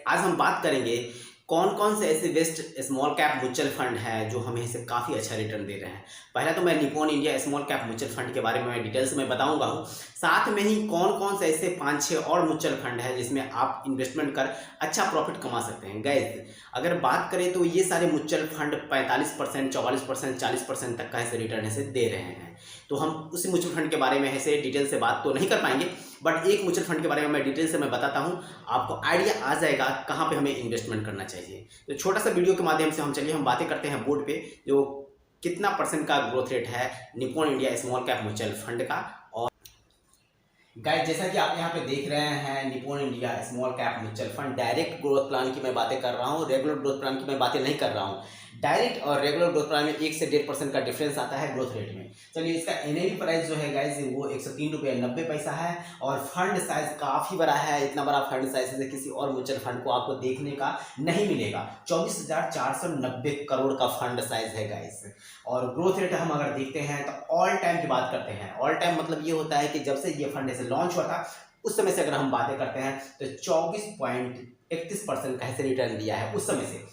आज हम बात करेंगे कौन कौन से ऐसे best small cap mutual fund है जो हमें इसे काफ़ी अच्छा रिटर्न दे रहे हैं। पहले तो मैं Nippon India small cap mutual fund के बारे में मैं डिटेल्स में बताऊंगा हूँ। साथ में ही कौन कौन से ऐसे 5-6 और म्यूचुअल फंड है जिसमें आप इन्वेस्टमेंट कर अच्छा प्रॉफिट कमा सकते हैं। गाइस अगर बात करें तो ये सारे म्यूचुअल फंड 45%, 44%, 40% तक का ऐसे रिटर्न ऐसे दे रहे हैं। तो हम उसी म्यूचुअल फंड के बारे में ऐसे डिटेल से बात तो नहीं कर पाएंगे, बट एक म्यूचुअल फंड के बारे में मैं डिटेल से मैं बताता हूँ, आपको आइडिया आ जाएगा कहाँ पे हमें इन्वेस्टमेंट करना चाहिए। तो छोटा सा वीडियो के माध्यम से हम बातें करते हैं बोर्ड पे जो कितना % का ग्रोथ रेट है Nippon India small cap mutual fund का। और गाइस जैसा कि आप यहाँ पे देख रहे हैं Nippon India small cap mutual fund, direct growth plan की मैं बातें कर रहा हूँ, रेगुलर ग्रोथ प्लान की मैं बातें नहीं कर रहा हूँ। डायरेक्ट और रेगुलर ग्रोथ प्लान में 1 से 1.5% का डिफरेंस आता है ग्रोथ रेट में। चलिए इसका एनएवी प्राइस जो है गाइस वो 103 रुपये 90 पैसा है और फंड साइज काफ़ी बड़ा है। इतना बड़ा फंड साइज से किसी और म्यूचुअल फंड को आपको देखने का नहीं मिलेगा। 24,490 करोड़ का फंड साइज है गाइस। और ग्रोथ रेट हम अगर देखते हैं तो ऑल टाइम की बात करते हैं। ऑल टाइम मतलब ये होता है कि जब से ये फंड ऐसे लॉन्च हुआ था उस समय से अगर हम बातें करते हैं तो 24.31% का ऐसे रिटर्न दिया है उस समय से।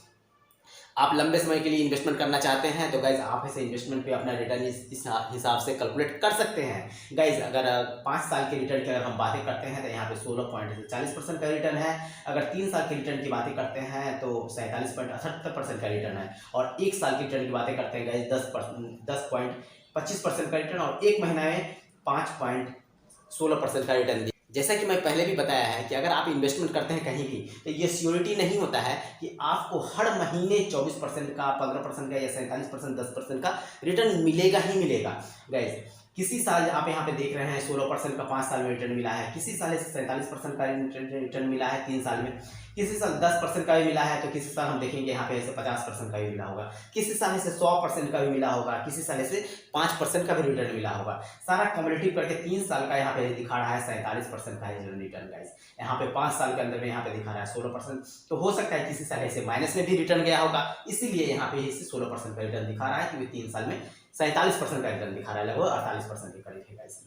आप लंबे समय के लिए इन्वेस्टमेंट करना चाहते हैं तो गाइज आप ऐसे इन्वेस्टमेंट पे अपना रिटर्न इस हिसाब से कैलकुलेट कर सकते हैं। गाइज अगर 5 साल के रिटर्न की अगर हम बातें करते हैं तो यहाँ पे 16.40% का रिटर्न है। अगर 3 साल के रिटर्न की बातें करते हैं तो 47.78% का रिटर्न है। और 1 साल के रिटर्न की बातें करते हैं गाइज 10.25% का रिटर्न और 1 महीना में 5.16% का रिटर्न। जैसा कि मैं पहले भी बताया है कि अगर आप इन्वेस्टमेंट करते हैं कहीं भी तो ये श्योरिटी नहीं होता है कि आपको हर महीने 24% का, 15% का या 47%, 10% का रिटर्न मिलेगा ही मिलेगा। गाइज किसी साल आप यहाँ पे देख रहे हैं 16% का 5 साल में रिटर्न मिला है, किसी साल 47% का रिटर्न मिला है 3 साल में, किसी साल 10% का भी मिला है, तो किसी साल हम देखेंगे यहाँ पे ऐसे 50% का भी मिला होगा, किसी साल ऐसे 100% का भी मिला होगा, किसी साल ऐसे 5% का भी रिटर्न मिला होगा। सारा कम्युलेटिव करके 3 साल का यहाँ पे दिखा रहा है 47% का रिटर्न गाइस। यहाँ पे 5 साल के अंदर में यहाँ पे दिखा रहा है 16%। तो हो सकता है किसी साल ऐसे माइनस में भी रिटर्न गया होगा, इसीलिए यहाँ पे इसे 16% का रिटर्न दिखा रहा है, क्योंकि 3 साल में 47% का रिटर्न दिखा रहा है, लगभग 48% के करीब है गाइस।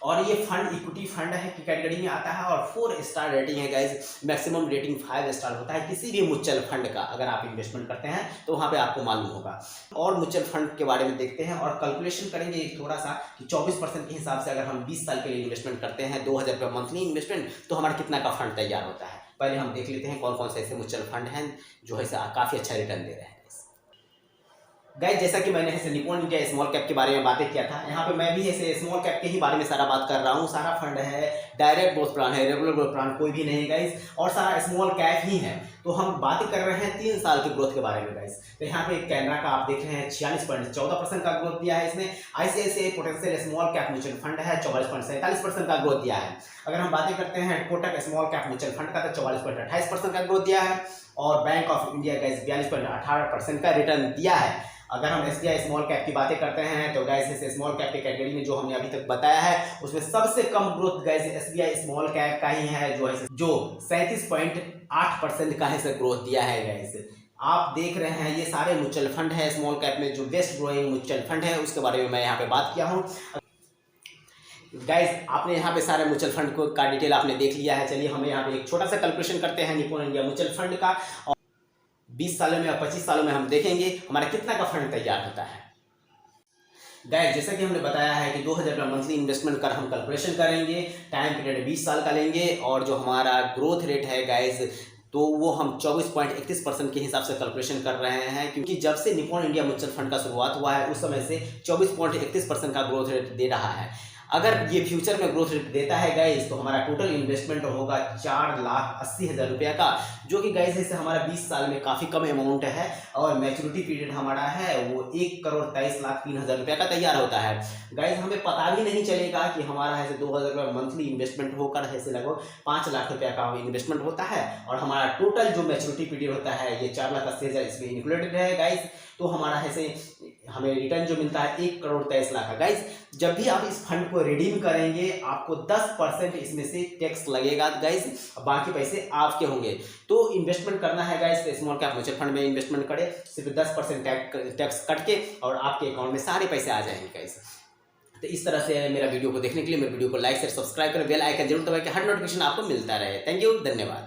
और ये फंड इक्विटी फंड है की कैटेगरी में आता है और 4 स्टार रेटिंग है गाइस। मैक्सिमम रेटिंग 5 स्टार होता है किसी भी म्यूचुअल फंड का। अगर आप इन्वेस्टमेंट करते हैं तो वहाँ पे आपको मालूम होगा। और म्यूचुअल फंड के बारे में देखते हैं और कैलकुलेशन करेंगे एक थोड़ा सा कि 24% के हिसाब से अगर हम 20 साल के लिए इन्वेस्टमेंट करते हैं 2,000 रुपये मंथली इन्वेस्टमेंट, तो हमारा कितना का फंड तैयार होता है। पहले हम देख लेते हैं कौन कौन से ऐसे म्यूचुअल फंड हैं जो है काफ़ी अच्छा रिटर्न दे रहे हैं। गाइस जैसा कि मैंने ऐसे निप्पॉन इंडिया स्मॉल कैप के बारे में बातें किया था, यहाँ पे मैं भी ऐसे स्मॉल कैप के ही बारे में सारा बात कर रहा हूँ। सारा फंड है, डायरेक्ट ग्रोथ प्लान है, रेगुलर ग्रोथ प्लान कोई भी नहीं गाइस, और सारा स्मॉल कैप ही है। तो हम बातें कर रहे हैं 3 साल के ग्रोथ के बारे में गाइस। तो यहाँ पे कैनरा का आप देख रहे हैं 46.14% का ग्रोथ दिया है इसने। ICICI potential small cap mutual fund है 44.47% का ग्रोथ दिया है। अगर हम बातें करते हैं Kotak small cap mutual fund का तो 44.28% का ग्रोथ दिया है। और बैंक ऑफ इंडिया गाइस 42.18% का रिटर्न दिया है। अगर हम SBI स्मॉल कैप की बातें करते हैं तो गाइस इस स्मॉल कैप की कैटेगरी में जो हमने अभी तक बताया है उसमें सबसे कम growth guys SBI small cap का ही है, जो 37.8% का है ग्रोथ दिया है गाइस। आप देख रहे हैं ये सारे म्यूचुअल फंड है स्मॉल कैप में जो बेस्ट ग्रोइंग म्यूचुअल फंड है उसके बारे में मैं यहाँ पे बात किया हूँ। गाइस आपने यहाँ पे सारे म्यूचुअल फंड को का डिटेल आपने देख लिया है। चलिए हम यहाँ पे एक छोटा सा कैलकुलेशन करते हैं निप्पॉन इंडिया म्यूचुअल फंड का, 20 सालों में और 25 सालों में हम देखेंगे हमारा कितना का फंड तैयार होता है। गाइस जैसा कि हमने बताया है कि 2,000 रुपये मंथली इन्वेस्टमेंट कर हम कैलकुलेशन करेंगे, टाइम पीरियड 20 साल का लेंगे और जो हमारा ग्रोथ रेट है गाइस तो वो हम 24.31% के हिसाब से कैलकुलेशन कर रहे हैं, क्योंकि जब से निप्पॉन इंडिया म्यूचुअल फंड का शुरुआत हुआ है उस समय से 24.31% का ग्रोथ रेट दे रहा है। अगर ये फ्यूचर में ग्रोथ रेट देता है गाइस तो हमारा टोटल इन्वेस्टमेंट होगा 4,80,000 रुपये का, जो कि गाइस इससे हमारा 20 साल में काफ़ी कम अमाउंट है। और मैच्योरिटी पीरियड हमारा है वो 1,23,03,000 रुपये का तैयार होता है। गाइस हमें पता भी नहीं चलेगा कि हमारा ऐसे 2,000 रुपये मंथली इन्वेस्टमेंट होकर ऐसे लगभग 5 लाख रुपये का इन्वेस्टमेंट होता है और हमारा टोटल जो मैच्योरिटी पीरियड होता है ये 4,80,000 इसमें इंक्लूडेड है गाइस। तो हमारा ऐसे हमें रिटर्न जो मिलता है 1,23,00,000 का। गाइस जब भी आप इस फंड को रिडीम करेंगे आपको 10% इसमें से टैक्स लगेगा गाइस, बाकी पैसे आपके होंगे। तो इन्वेस्टमेंट करना है गाइस तो स्मॉल कैप म्यूचुअल फंड में इन्वेस्टमेंट करें, सिर्फ 10% टैक्स कट के और आपके अकाउंट में सारे पैसे आ जाएंगे गाइस। तो इस तरह से मेरा वीडियो को देखने के लिए मेरे वीडियो को लाइक शेयर सब्सक्राइब करें, बेल आइकन जरूर दबाएं कि हर नोटिफिकेशन आपको मिलता रहे। थैंक यू, धन्यवाद।